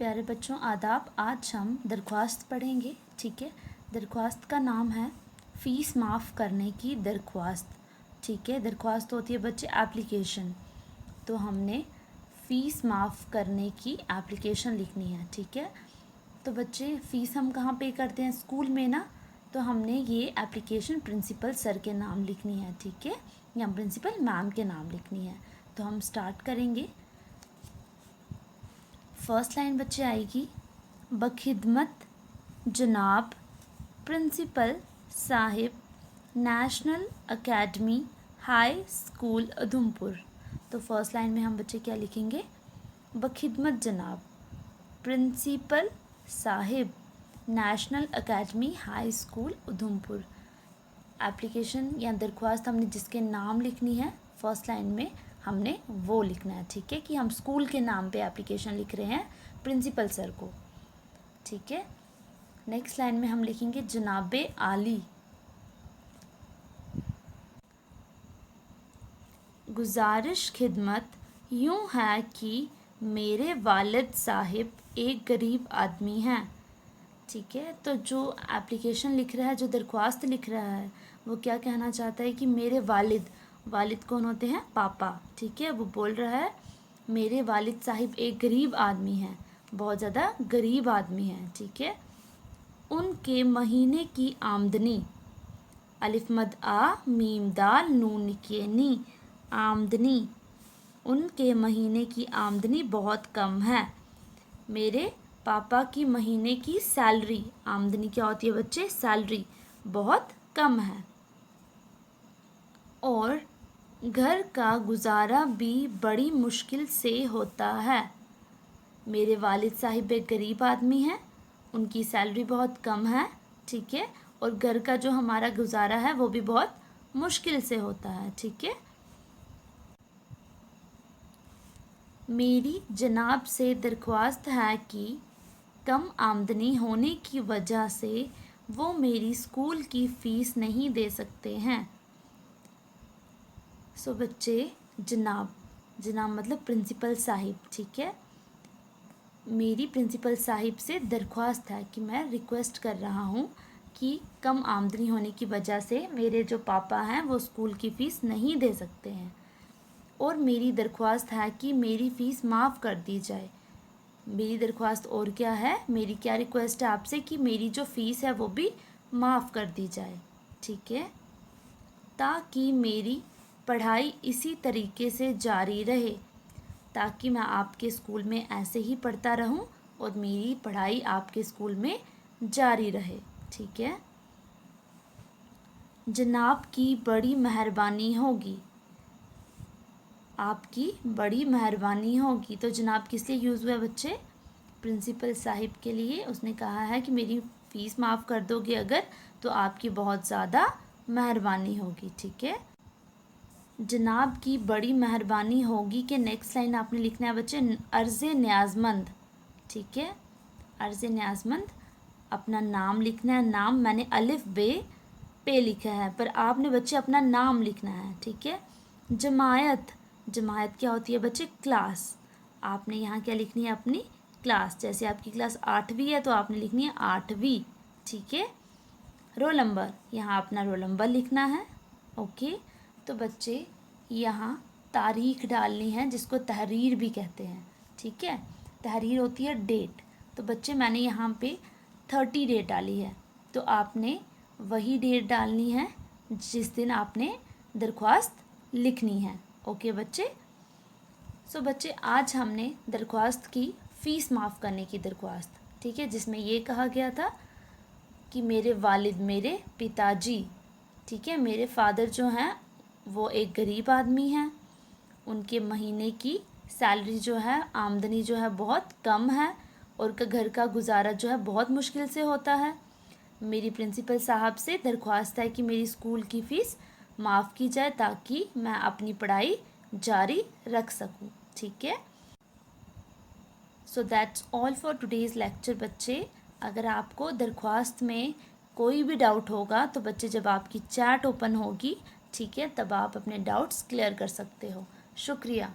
प्यारे बच्चों आदाब। आज हम दरख्वास्त पढ़ेंगे। ठीक है, दरख्वास्त का नाम है फ़ीस माफ़ करने की दरख्वास्त। ठीक है, दरख्वास्त होती है बच्चे एप्लीकेशन, तो हमने फ़ीस माफ़ करने की एप्लीकेशन लिखनी है। ठीक है, तो बच्चे फ़ीस हम कहाँ पे करते हैं? स्कूल में ना। तो हमने ये एप्लीकेशन प्रिंसिपल सर के नाम लिखनी है। ठीक है, या प्रिंसिपल मैम के नाम लिखनी है। तो हम स्टार्ट करेंगे। फर्स्ट लाइन बच्चे आएगी, बखिदमत जनाब प्रिंसिपल साहिब National Academy High School Udhampur. तो फर्स्ट लाइन में हम बच्चे क्या लिखेंगे? बखिदमत जनाब प्रिंसिपल साहिब National Academy High School Udhampur. Application या दरख्वास्त हमने जिसके नाम लिखनी है फर्स्ट लाइन में हमने वो लिखना है। ठीक है, कि हम स्कूल के नाम पे एप्लीकेशन लिख रहे हैं प्रिंसिपल सर को। ठीक है, नेक्स्ट लाइन में हम लिखेंगे जनाबे आली गुजारिश खिदमत यूँ है कि मेरे वालिद साहिब एक गरीब आदमी हैं। ठीक है, तो जो एप्लीकेशन लिख रहा है, जो दरख्वास्त लिख रहा है, वो क्या कहना चाहता है कि मेरे वालिद कौन होते हैं? पापा। ठीक है, वो बोल रहा है मेरे वालिद साहिब एक गरीब आदमी हैं, बहुत ज़्यादा गरीब आदमी हैं। ठीक है, उनके महीने की आमदनी अलिफ मद आ मीम दाल नून के नी आमदनी, उनके महीने की आमदनी बहुत कम है। मेरे पापा की महीने की सैलरी, आमदनी क्या होती है बच्चे? सैलरी बहुत कम है। और घर का गुजारा भी बड़ी मुश्किल से होता है। मेरे वालिद साहिब एक गरीब आदमी हैं, उनकी सैलरी बहुत कम है। ठीक है, और घर का जो हमारा गुजारा है वो भी बहुत मुश्किल से होता है। ठीक है, मेरी जनाब से दरख्वास्त है कि कम आमदनी होने की वजह से वो मेरी स्कूल की फ़ीस नहीं दे सकते हैं। सो बच्चे जनाब मतलब प्रिंसिपल साहिब। ठीक है, मेरी प्रिंसिपल साहिब से दरख्वास्त है कि मैं रिक्वेस्ट कर रहा हूँ कि कम आमदनी होने की वजह से मेरे जो पापा हैं वो स्कूल की फ़ीस नहीं दे सकते हैं, और मेरी दरख्वास्त है कि मेरी फ़ीस माफ़ कर दी जाए। मेरी दरख्वास्त और क्या है? मेरी क्या रिक्वेस्ट है आपसे कि मेरी जो फ़ीस है वो भी माफ़ कर दी जाए। ठीक है, ताकि मेरी पढ़ाई इसी तरीके से जारी रहे, ताकि मैं आपके स्कूल में ऐसे ही पढ़ता रहूं और मेरी पढ़ाई आपके स्कूल में जारी रहे। ठीक है, जनाब की बड़ी मेहरबानी होगी, आपकी बड़ी मेहरबानी होगी। तो जनाब किस लिए यूज़ हुआ है बच्चे? प्रिंसिपल साहिब के लिए। उसने कहा है कि मेरी फ़ीस माफ़ कर दोगे अगर, तो आपकी बहुत ज़्यादा मेहरबानी होगी। ठीक है, जनाब की बड़ी मेहरबानी होगी के नेक्स्ट लाइन आपने लिखना है बच्चे अर्ज़ न्याज़मंद। ठीक है, अर्ज़ न्याज़मंद अपना नाम लिखना है। नाम मैंने अलिफ बे पे लिखा है, पर आपने बच्चे अपना नाम लिखना है। ठीक है, जमायत क्या होती है बच्चे? क्लास। आपने यहाँ क्या लिखनी है? अपनी क्लास। जैसे आपकी क्लास 8वीं है तो आपने लिखनी है 8वीं। ठीक है, रोल नंबर, यहाँ अपना रोल नंबर लिखना है। ओके, तो बच्चे यहाँ तारीख डालनी है जिसको तहरीर भी कहते हैं। ठीक है, तहरीर होती है डेट। तो बच्चे मैंने यहाँ पे 30 डेट डाली है, तो आपने वही डेट डालनी है जिस दिन आपने दरख्वास्त लिखनी है। ओके बच्चे। सो बच्चे आज हमने दरख्वास्त की फ़ीस माफ़ करने की दरख्वास्त, ठीक है, जिसमें ये कहा गया था कि मेरे वालिद, मेरे पिताजी, ठीक है, मेरे फादर जो हैं वो एक गरीब आदमी हैं, उनके महीने की सैलरी जो है, आमदनी जो है बहुत कम है, और घर का गुजारा जो है बहुत मुश्किल से होता है। मेरी प्रिंसिपल साहब से दरख्वास्त है कि मेरी स्कूल की फ़ीस माफ़ की जाए ताकि मैं अपनी पढ़ाई जारी रख सकूं। ठीक है, so that's all for today's lecture बच्चे। अगर आपको दरख्वास्त में कोई भी डाउट होगा तो बच्चे जब आपकी चैट ओपन होगी, ठीक है, तब आप अपने डाउट्स क्लियर कर सकते हो। शुक्रिया।